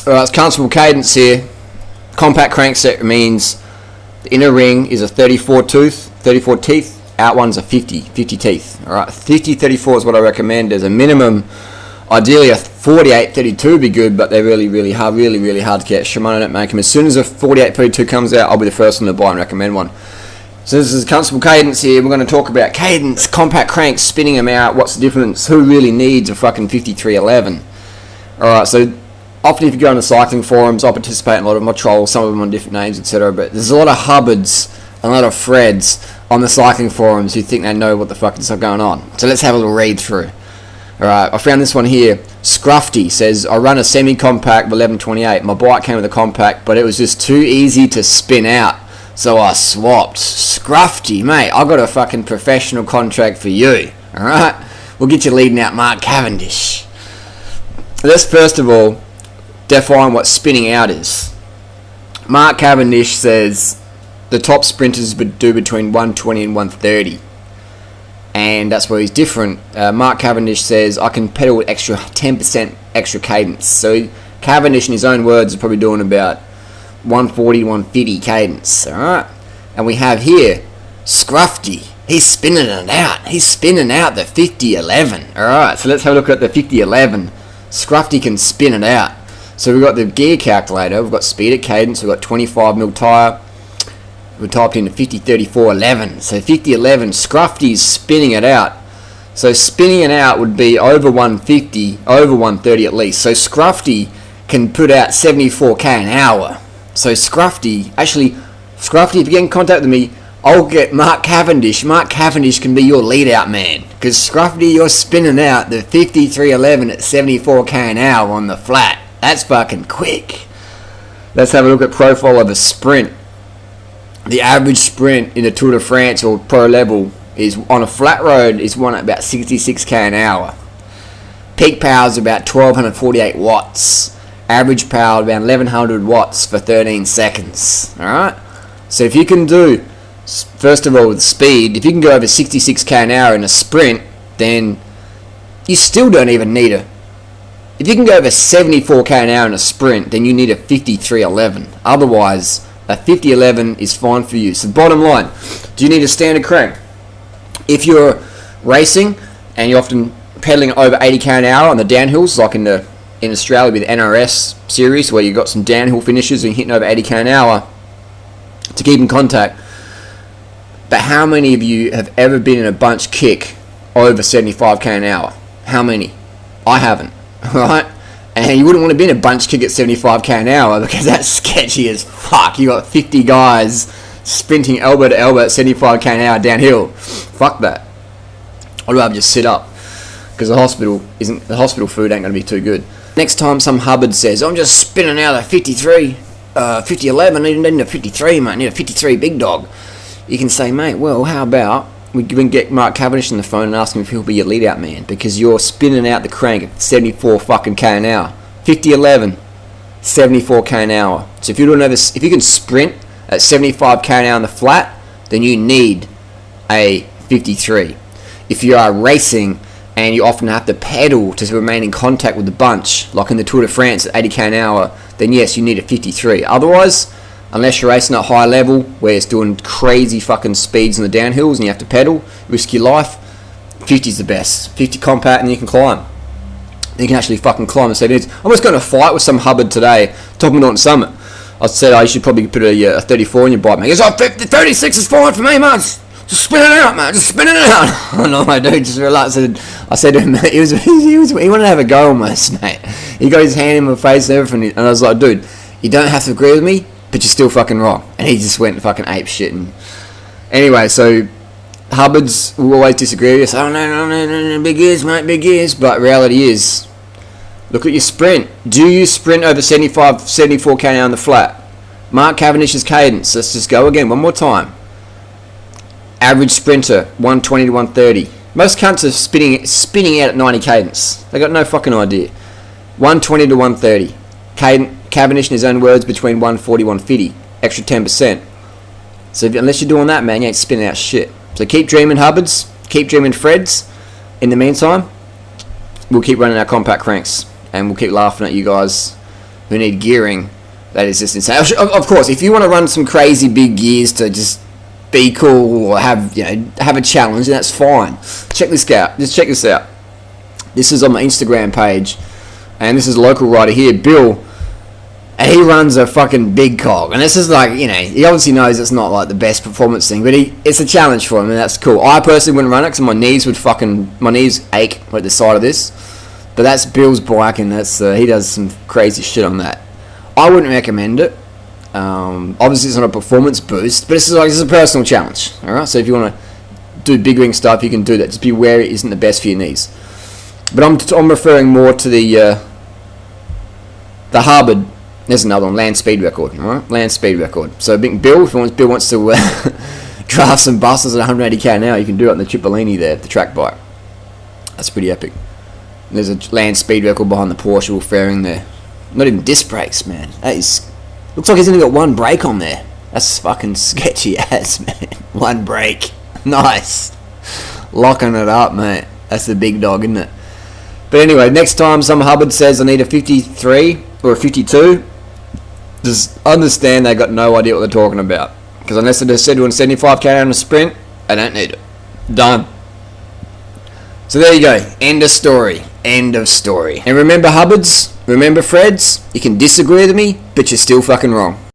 Alright, it's comfortable cadence here. Compact crankset means the inner ring is a 34 teeth. Out one's a 50 teeth. Alright, 50-34 is what I recommend. There's a minimum. Ideally a 48-32 would be good, but they're really hard to get. Shimano don't make them. As soon as a 48-32 comes out, I'll be the first one to buy and recommend one. So this is comfortable cadence here. We're going to talk about cadence, compact cranks, spinning them out. What's the difference? Who really needs a fucking 5311? Alright, so often if you go on the cycling forums, I participate in a lot of my trolls, some of them on different names, etc. But there's a lot of Hubbards and a lot of Freds on the cycling forums who think they know what the fuck is going on. So let's have a little read through. Alright, I found this one here. Scruffy says, I run a semi-compact 1128. My bike came with a compact, but it was just too easy to spin out. So I swapped. Scruffy, mate, I got a fucking professional contract for you. Alright? We'll get you leading out Mark Cavendish. Let's first of all define what spinning out is. Mark Cavendish says the top sprinters do between 120 and 130. And that's where he's different. Mark Cavendish says, I can pedal with extra 10% extra cadence. So Cavendish, in his own words, is probably doing about 140, 150 cadence. Alright? And we have here, Scruffy. He's spinning it out. He's spinning out the 5011. Alright, so let's have a look at the 5011. Scruffy can spin it out. So we've got the gear calculator. We've got speed at cadence. We've got 25mm tyre. We typed in the 50-34-11. So 50-11, Scruffy's spinning it out. So spinning it out would be over 150, over 130 at least. So Scruffy can put out 74k an hour. So Scruffy, if you get in contact with me, I'll get Mark Cavendish. Mark Cavendish can be your lead out man. Because Scruffy, you're spinning out the 53-11 at 74k an hour on the flat. That's fucking quick. Let's have a look at profile of a sprint. The average sprint in the Tour de France or pro level is on a flat road is one at about 66k an hour. Peak power is about 1248 watts. Average power about 1100 watts for 13 seconds. Alright? So if you can do, first of all with speed, if you can go over 66k an hour in a sprint, then you still don't even need a, if you can go over 74k an hour in a sprint, then you need a 5311. Otherwise, a 5011 is fine for you. So bottom line, do you need a standard crank? If you're racing and you're often pedaling over 80k an hour on the downhills, like in Australia with the NRS series, where you've got some downhill finishes and you're hitting over 80k an hour to keep in contact. But how many of you have ever been in a bunch kick over 75k an hour? How many? I haven't. Right? And you wouldn't want to be in a bunch kick at 75k an hour because that's sketchy as fuck. You got 50 guys sprinting elbow to elbow at 75k an hour downhill. Fuck that. I'd rather just sit up because the hospital food ain't going to be too good. Next time some Hubbard says, I'm just spinning out a 5011, I need a 53, mate. I need a 53 big dog. You can say, mate, well, how about we can get Mark Cavendish on the phone and ask him if he'll be your lead out man because you're spinning out the crank at 74 fucking k an hour. 5011, 74k an hour. So if if you can sprint at 75k an hour on the flat, then you need a 53. If you are racing and you often have to pedal to remain in contact with the bunch, like in the Tour de France at 80k an hour, then yes, you need a 53. Otherwise, unless you're racing at high level where it's doing crazy fucking speeds in the downhills and you have to pedal, risk your life, 50 is the best. 50 compact and you can climb. You can actually fucking climb the 70s. I was going to fight with some Hubbard today, talking on Summit. I said I should probably put a 34 on your bike, man. He goes, 36 is fine for me, man. Just spin it out, man. Just spin it out. No, my dude, just relax. I said to him, he wanted to have a go almost, mate. He got his hand in my face and everything, and I was like, dude, you don't have to agree with me, but you're still fucking wrong. And he just went fucking ape shit. And anyway, so Hubbards will always disagree with us. Oh no, big ears, mate, big ears. But reality is, look at your sprint. Do you sprint over 74k an hour on the flat? Mark Cavendish's cadence. Let's just go again one more time. Average sprinter 120 to 130. Most cunts are spinning out at 90 cadence. They got no fucking idea. 120 to 130. Cavendish, in his own words, between 140 150. Extra 10%. So unless you're doing that, man, you ain't spinning out shit. So keep dreaming, Hubbards. Keep dreaming, Freds. In the meantime, we'll keep running our compact cranks, and we'll keep laughing at you guys who need gearing, that is just insane. Of course, if you want to run some crazy big gears to just be cool or have a challenge, then that's fine. Check this out. Just check this out. This is on my Instagram page, and this is a local rider here, Bill. And he runs a fucking big cog, and this is like, he obviously knows it's not like the best performance thing, but it's a challenge for him, and that's cool. I personally wouldn't run it because my knees ache at the side of this, but that's Bill's bike, and that's he does some crazy shit on that. I wouldn't recommend it. Obviously, it's not a performance boost, but this is a personal challenge. All right, so if you want to do big ring stuff, you can do that. Just be aware it isn't the best for your knees. But I'm referring more to the Harvard. There's another one, land speed record. All right, land speed record. So Bill, if Bill wants to draft some buses at 180k an hour, you can do it on the Cipollini there, the track bike. That's pretty epic. And there's a land speed record behind the Porsche Will fairing there. Not even disc brakes, man. That is. Looks like he's only got one brake on there. That's fucking sketchy as, man. One brake. Nice. Locking it up, mate. That's the big dog, isn't it? But anyway, next time some Hubbard says I need a 53 or a 52, just understand they got no idea what they're talking about. Because unless they just said doing 75k on a sprint, I don't need it. Done. So there you go. End of story. End of story. And remember Hubbards, remember Freds, you can disagree with me, but you're still fucking wrong.